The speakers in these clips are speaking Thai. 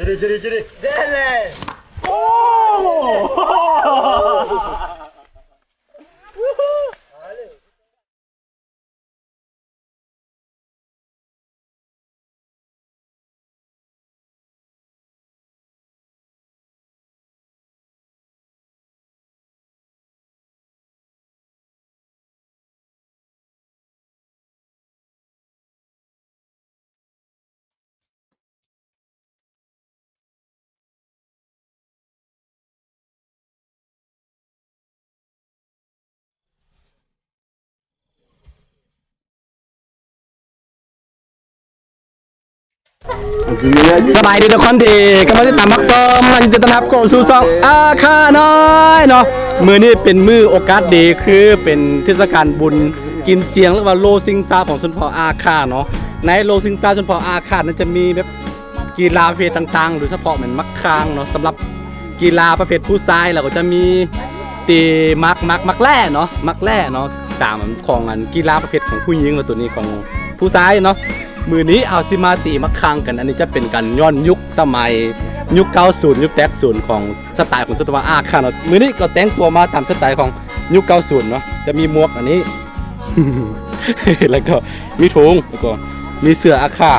Ciri. Dele.สบายดีทุกคนที่กำลังติดตามพักต้มมาจินตนาเข้าสู่ช่องอาคาน้อยเนาะมื้อนี้เป็นมื้อโอกาสดีคือเป็นเทศกาลบุญกินเจียงหรือว่าโลซิงซาของชนเผ่าอาคาเนาะในโลซิงซาชนเผ่าอาคานั้นจะมีแบบกีฬาประเภทต่างๆโดยเฉพาะเหมือนมักคางเนาะสำหรับกีฬาประเภทผู้ชายเราก็จะมีตีมักแร่เนาะมักแร่เนาะตามของกีฬาประเภทของผู้หญิงแล้วตัวนี้ของผู้ชายเนาะมือนี้เอาซิมาตีมักคังกันอันนี้จะเป็นการย้อนยุคสมัยยุค90ยุค80ของสไตล์ของสตวาอาคาเนาะมือนี้ก็แต่งตัวมาตามสไตล์ของยุค90เนาะจะมีหมวกอันนี้ แล้วก็มีถุงแล้วก็มีเสื้ออาคา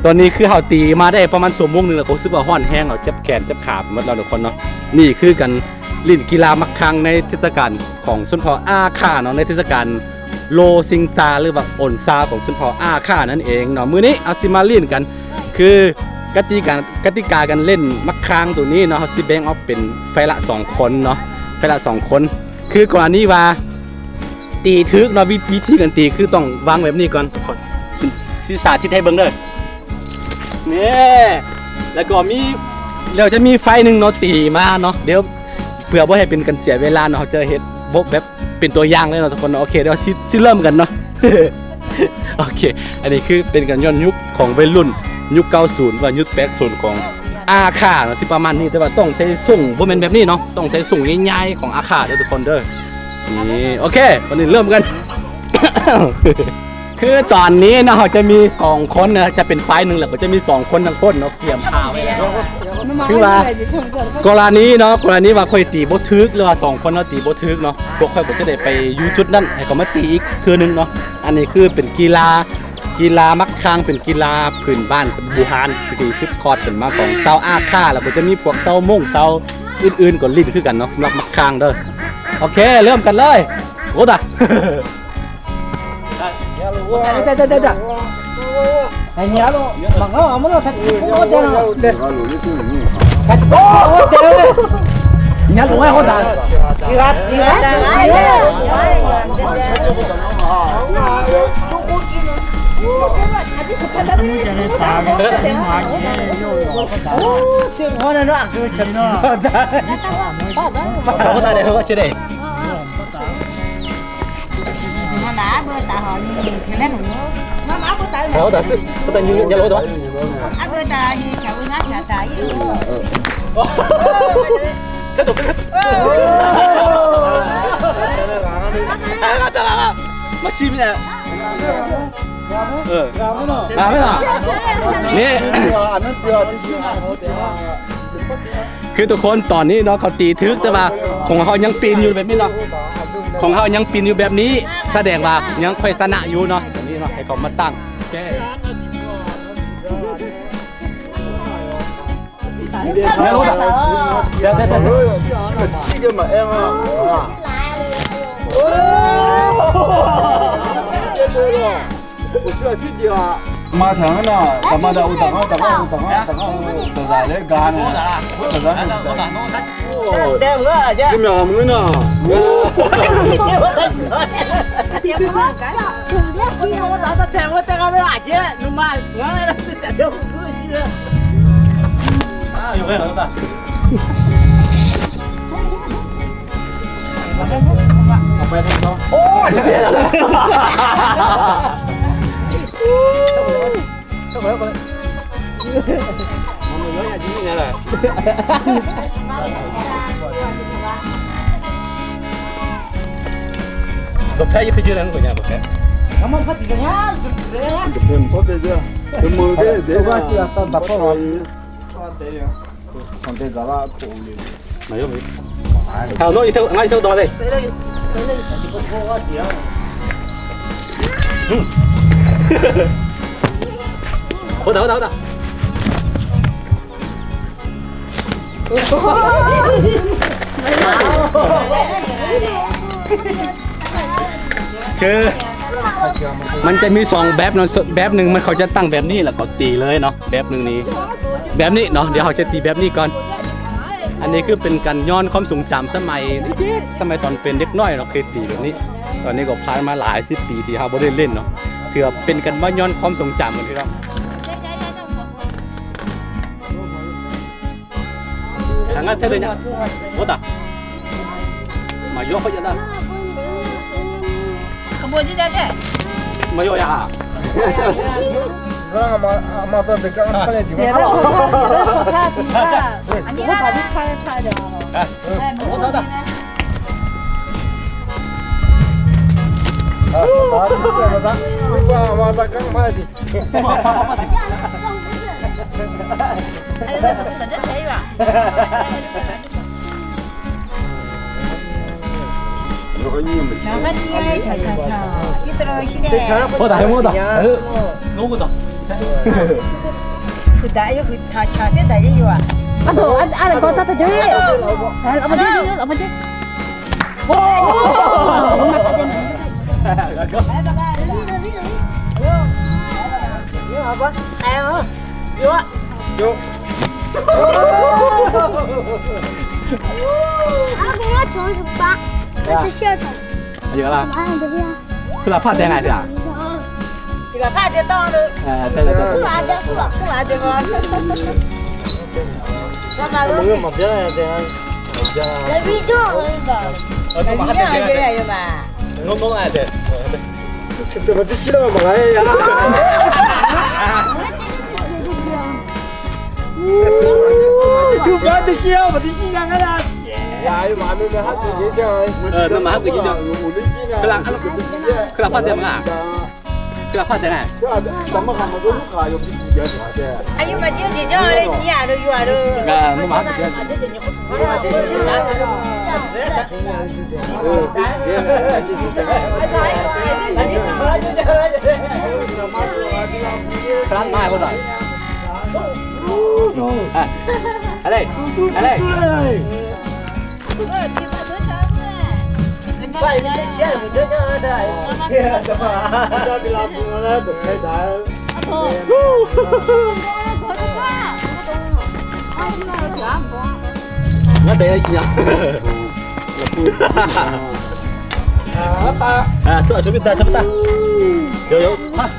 ตอนนี้คือเฮาตีมาได้ประมาณ1 ชั่วโมงนึงแล้วก็รู้สึกว่าร้อนแห้งเจ็บแขนเจ็บขาหมดแล้วทุกคนเนาะนี่คือกันลิ่นกีฬามักคังในเทศกาลของชนเผ่าอาคาเนาะในเทศกาลโลซิงซาหรือว่าโอนซาของชนเผ่าอาคานั่นเองเนาะมื้อนี้เอาสิมาเล่นกันคือกติกากันเล่นมักคางตัวนี้เนาะเฮาสิแบ่งออกเป็นไฟละ2คนเนาะไฟละ2คนคือก่อนนี้ว่าตีทึกเนาะวิธีการตีคือต้องวางแบบนี้ก่อนทุกคนสิสาธิตให้เบิ่งเด้อนี่แล้วก็มีเราจะมีไฟนึงเนาะตีมาเนาะเดี๋ยวเพื่อบ่ให้เป็นกันเสียเวลาเนาะเฮาจะเฮ็ดแบบเป็นตัวอย่างเลยเนาะทุกคนโอเคเดี๋ยวสิเริ่มกันเนาะ โอเคอันนี้คือเป็นการย้อนยุคของวัยรุ่นยุค90ว่ายุค80ของอาคาเนาะสิประมาณนี้แต่ว่าต้องใช้ส่งบ่แม่นแบบนี้เนาะต้องใช้ส่งใหญ่ๆของอาคาเด้อทุกคนเด้อนี่โอเควันนี้เริ่มกัน คือตอนนี้เนาะจะมี2คนนะจะเป็นไฟนึงแล้วก็จะมี2คนทั้งคนเนาะเตรียมผ้าไว้แล้วคือว่ากรณีเนาะกรณีว่าค่อยตีบ่ทึกหรือว่า2คนเนาะตีบ่ทึกเนาะพวกค่อยก็จะได้ไปอยู่จุดนั้นให้เขามาตีอีกเทื่อนึงเนาะอันนี้คือเป็นกีฬามักคางเป็นกีฬาพื้นบ้านบูฮานที่สืบทอดกันมาของชาวอาคาแล้วก็จะมีพวกชาวมงชาวอื่นๆก็ลิ้นคือกันเนาะสำหรับมักคางเด้อโอเคเริ่มกันเลยโอ้ตา자. Añalo. Mango, vámonos. Nhalo ngoài hốt đàn. Irat. Hôm nó ăn cái chân nó. Hốt đàn này hốt chưa đây. Nó đã bữa ta họ nhìn nó má bữa ta Hốt đàn như nhalo thôi. Bữa ta như chậu ngắt là tại tiếp tục mà sim nè làm thế nàoนี่คือทุกคนตอนนี้เนาะเขาตีทึกแต่ว่าของเขายังปีนอยู่แบบนี้เนาะของเขายังปีนอยู่แบบนี้แสดงว่ายังค่อยชนะอยู่เนาะนี่เนาะให้เขามาตั้งแค่Nghe luôn à? Dạ. Cái mà em à. Mà thằng nó tao đâu tao giải lấy gan này. Đem nữa chứ. Cái mèo nữa nè. 이거 왜 나온다? 오, 잠깐만. 잠깐만. 너무 여기까지 이네라. 너 편집해 주는 거냐, 볼게. Cảm ơn phát triển nhá. Đừng có đây chưa? 뭐래 누가 찍었다 나빠라. 때려 상대자가 고울리 mày không biết thảo nó đi theo ngay theo đó đây hốt đảoคือมันจะมี2แบบเนาะแบบหนึ่งมันเขาจะตั้งแบบนี้แล้วก็ตีเลยเนาะแบบหนึ่งนี้แบบนี้เนาะเดี๋ยวเขาจะตีแบบนี้ก่อนอันนี้คือเป็นการย้อนความทรงจำสมัยตอนเป็นเด็กน้อยเราเคยตีแบบนี้ ตอนนี้ก็ผ่านมาหลาย10 ปีที่เราไม่ได้เล่นเนาะถือว่าเป็นกันว่าย้อนความทรงจำกันที่เราทางนั้นเท่าไหร่เนี่ยโอ้ตามาโยกเขาจะได้ ขบวนที่จะเจ๊ มาโยกอ่ะ 그럼 아마 또 내가 빨리 좀. เดี๋ยวเราถ้าถึงว่าอันนี้เราที่ค่ายเดี๋ยว โอ้ตา 아, 진짜 이거 아마 다 깡파야지. 还有那个等着谁吧。 너가 이름을 장사띠에 차차차 이들어 시대 뭐다 해모다 노구다 그다 이거 다 차대다 이거 와 아도 안에 거 다 저기 아버지 아버지 내가 저 줬다. 나 쉬어줘. 이거 라 나는 그냥. 그라 파 대가 아니야 이거 파대 떠는 대가 맞아. 수아대 거 먹으면 막 변해야 돼. 내 위조 이거. 그냥 이래요 봐 너무 해야 돼 그때 먼저 싫어만 말아야. 누구한테 싫어 어디 시작하냐 야, 이거 많으면 하지 예정. 너무 하고 예정. 그라 파 대가 그라 파 대가 넘어가면 누가 여기 두개 가대 아니 mà chưa gì cho đây chỉ à được vừa được 가 너무 하고 그래 그란 말 보다 à đây à đây 빨리 시작을 못 해야 돼. 저기 라프나 또 해다. nó để gì à tôi chuẩn bị ta yo ha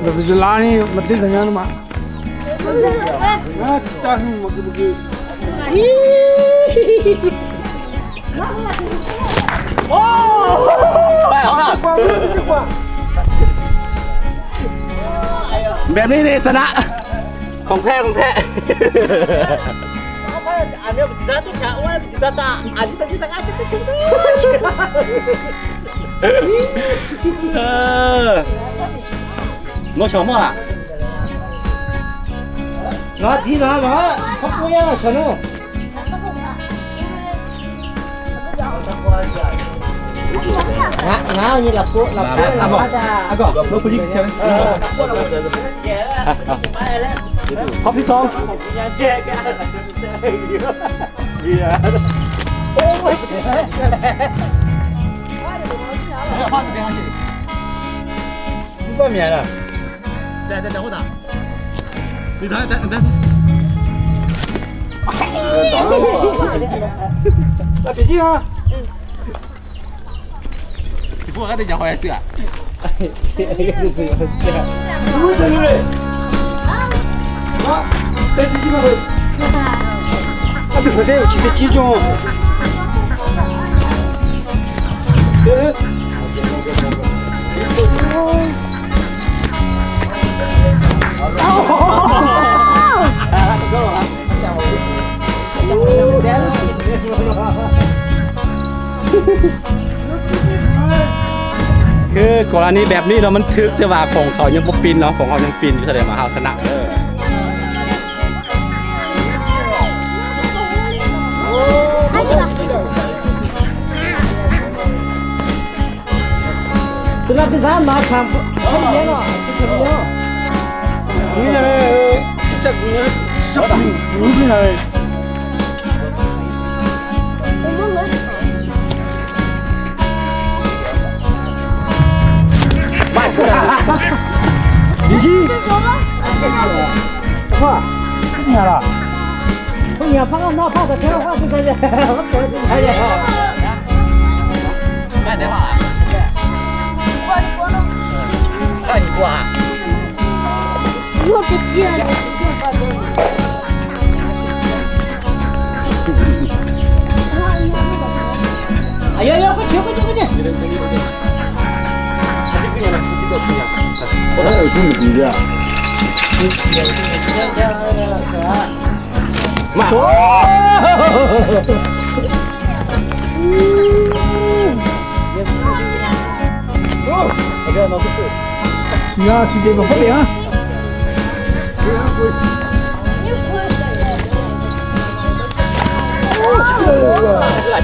너 그저 라니 맞대 그냥 막. 아, 진짜 뭐 그. phải không nào แบบนี้นี่ชนะของแท้아니야, 나도 자와 나다. 아니, 진짜 같이 nó chó mò à 나 뒤나 봐. 확보야, 저는. ngáo như là cô à có nó phải đi chơi 커피 송 이거 미안해. 네, 호다. 네. 나 비지야. chỉ phụ cái này nhà hoài sữa. 누구 그래? 내 비지만. 앞에 보세요. 진짜 지죠. กรณีแบบนี้เนาะมันทึกแต่ว่าของเขายังบ่ปินเนาะของเขายังปินอยู่แสดงว่าเฮาชนะเด้อ ตุลาติสามาชามเขาเลี้ยงอ่ะที่เขาเลี้ยงนี่เลยจะเนี่ยชอบนี่เลย 这是什么？哇，你看了？我你看那怕的天话就在这，我走进来了。干得好啊！看你不啊？我不见了。哎呀呀，快去快去快去！我还有这么低的。你要去这个后边啊！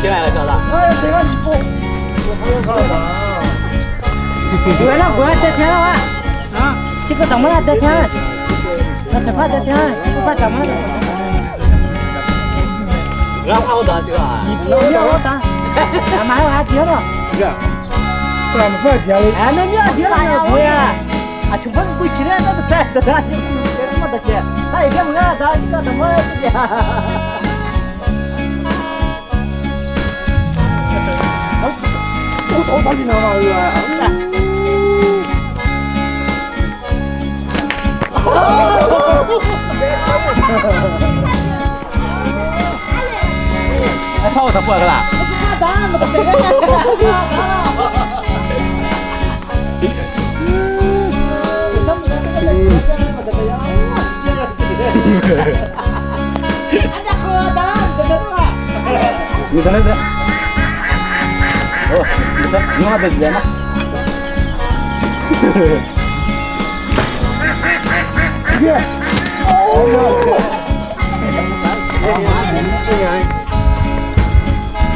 进来了，小子。哎，这个你不，我看了。过来过来，得钱了哇！啊，这个怎么了？得钱？那得怕得钱？不怕怎么了？让我打去啊！你要打，干嘛要还跌了？这个，这么快跌了？哎，那你要跌了也不呀？啊，穷困不起来，那都在得啥？别他妈的钱，他也别问俺咋，你个怎么这样？我打你了嘛，哎，怕我打不来了。你在那边。哦，你说你还在这边吗？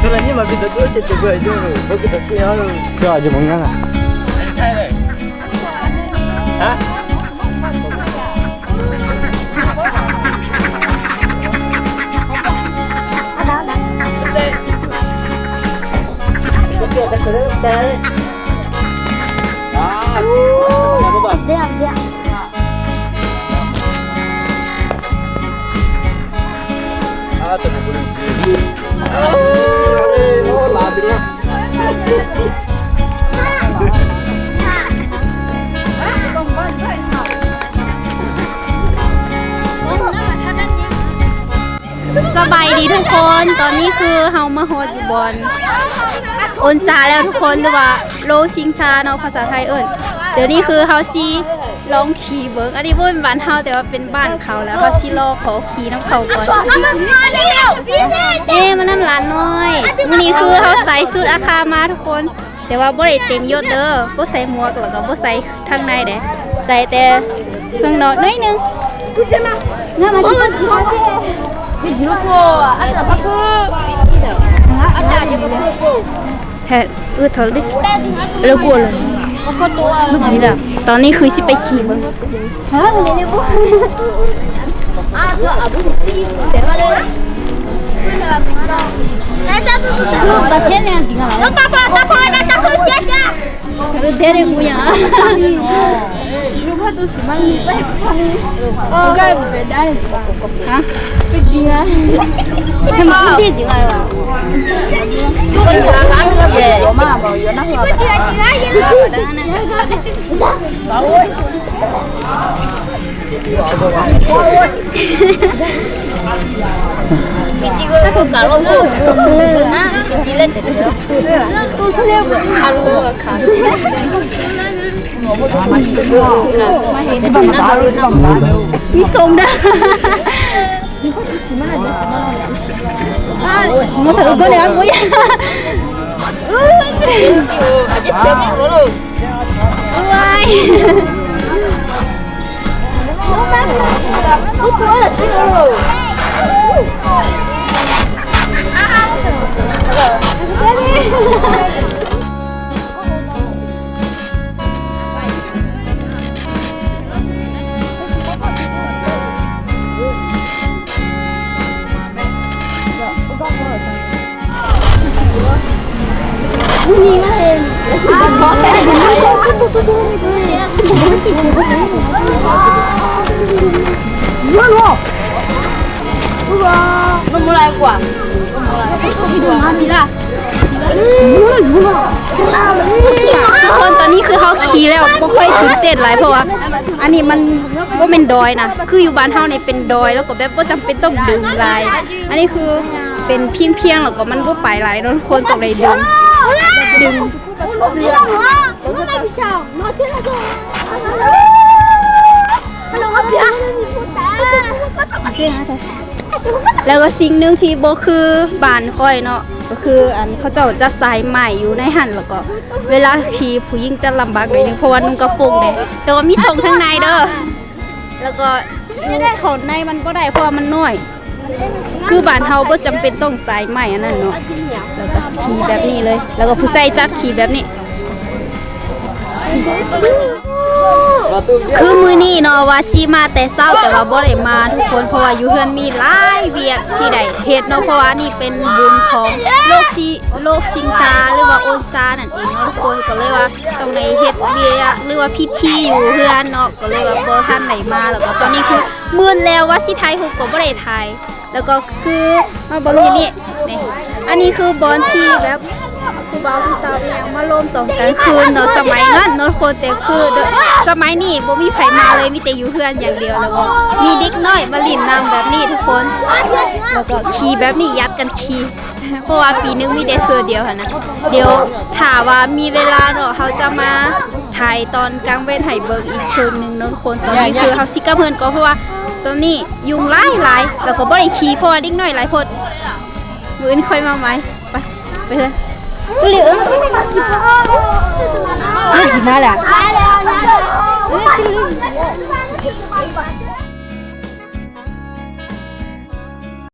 可能你们比这多些就不要用了，我给他不要了。是啊，就甭看了。啊？这样这样。啊，这个不能吃。我拿的了。สบายดีทุกคนตอนนี้คือเฮามาโฮดอยู่บนอนซาแล้วทุกคนหรือว่าโลชิงชาเนาะภาษาไทยเอิ้นเดี๋ยวนี้คือเฮาสิลองขี่เบิ่งอันนี้บ่เป็นบ้านเฮาแต่ว่าเป็นบ้านเขาแล้วเฮาสิรอขอขี่น้ำเขาก่อนมันน้ำร้านน้อยมื้อนี้คือเฮาใส่ชุดอาคามาทุกคนแต่ว่าบ่ได้เต็มยศเด้อบ่ใส่หมวกแล้วก็บ่ใส่ข้างในเด้ใส่แต่เครื่องนอนน้อยนึงกูจะมางั้นมาที่บ้านเธอดิแล้วกลัวเลยลูกนี่แหละตอนนี้คือสิไปขี่มั้ง来，下次是的。ตาเทียนเนี่ยจริงเหรอ 大炮，大炮，来，大炮，姐姐。เทียนเนี่ยกูยังลูกพ่อตัวสิมันมีไปฟังก็ไปได้ฮะไปจริงอ่ะทำไมไม่จริงอ่ะตัวนี้ก็การเจ็บมากบ่อยู่นะหัว 我这个这个也ถ้าถูกการลงกูนะดีเลยเด็ดเดียวตัวเสียบอารูค่ะมาเห็นแบบนั้นมีทรงนะมาถือก็เลยกูยัง ทุกคนตอนนี้คือเขาขี่แล้วบ่ค่อยตื่นเต้นหลายเพราะว่าอันนี้มันบ่เป็นดอยนะคืออยู่บ้านเฮานี่เป็นดอยแล้วก็แบบบ่จำเป็นต้องดึงหลายอันนี้คือเป็นเพียงแล้วก็มันบ่ไปหลายเนาะทุกคนต้องได้ดึง แล้วก็สิ่งหนึ่งที่โบคือบ้านค่อยเนาะก็คืออันเขาเจ้าจะใส่ใหม่อยู่ในหันแล้วก็เวลาขี่ผู้หญิงจะลำบากหน่อยนึงเพราะว่านุ่งกระโปรงเลยแต่ว่ามีส่งข้างในเด้อแล้วก็อยู่เขาในมันก็ได้เพราะว่ามันน้อยคือบ้านเฮาบ่จำเป็นต้องใส่ใหม่อันนั้นเนาะแล้วก็ขี่แบบนี้เลยแล้วก็ผู้ใส่จัดขี่แบบนี้คือมือนี้เนาะว่าสิมาแต่เช้าแต่ว่าบ่ได้มาทุกคนเพราะว่าอยู่เฮือนมีหลายเวียกที่ใดเฮ็ดเนาะเพราะว่านี่เป็นบุญของโลกชิงชาหรือว่าโอนซานั่นเองเนาะทุกคนก็เลยว่าต้องได้เฮ็ดเวียกหรือว่าพิธีอยู่เฮือนเนาะก็เลยว่าบ่ทันได้มาแล้วก็ตอนนี้คือมื้อแล้วว่าสิถ่ายรูปก็บ่ได้ถ่ายแล้วก็คือมาเบิ่งอยู่นี่อันนี้คือบอนที่แบบผู้บ่าวผู้สาวเนี่ยมาร่วมตรงกันคืนเนาะสมัยนั้นเนาะคนแต่คือสมัยนี้บ่มีไผมาเลยมีแต่อยู่เพื่อนอย่างเดียวแล้วก็มีเด็กน้อยมาลิ่นน้ำแบบนี้ทุกคนแล้วก็ขี่แบบนี้ยัดกันขี่เพราะว่าปีนึงมีได้เทื่อเดียวค่ะนะเดี๋ยวถ้าว่ามีเวลาเนาะเขาจะมาถ่ายตอนกลางเว้นให้เบิ่งอีกชุดนึงเนาะทุกคนตอนนี้คือเฮาสิกลับเฮือนก็เพราะว่าตอนนี้ยุงหลายแล้วก็บ่ได้ขี่เพราะว่าเด็กน้อยหลายคนมื้ออื่นค่อยมาใหม่ไปเถอะเหลือง那几妈俩？来了，来了。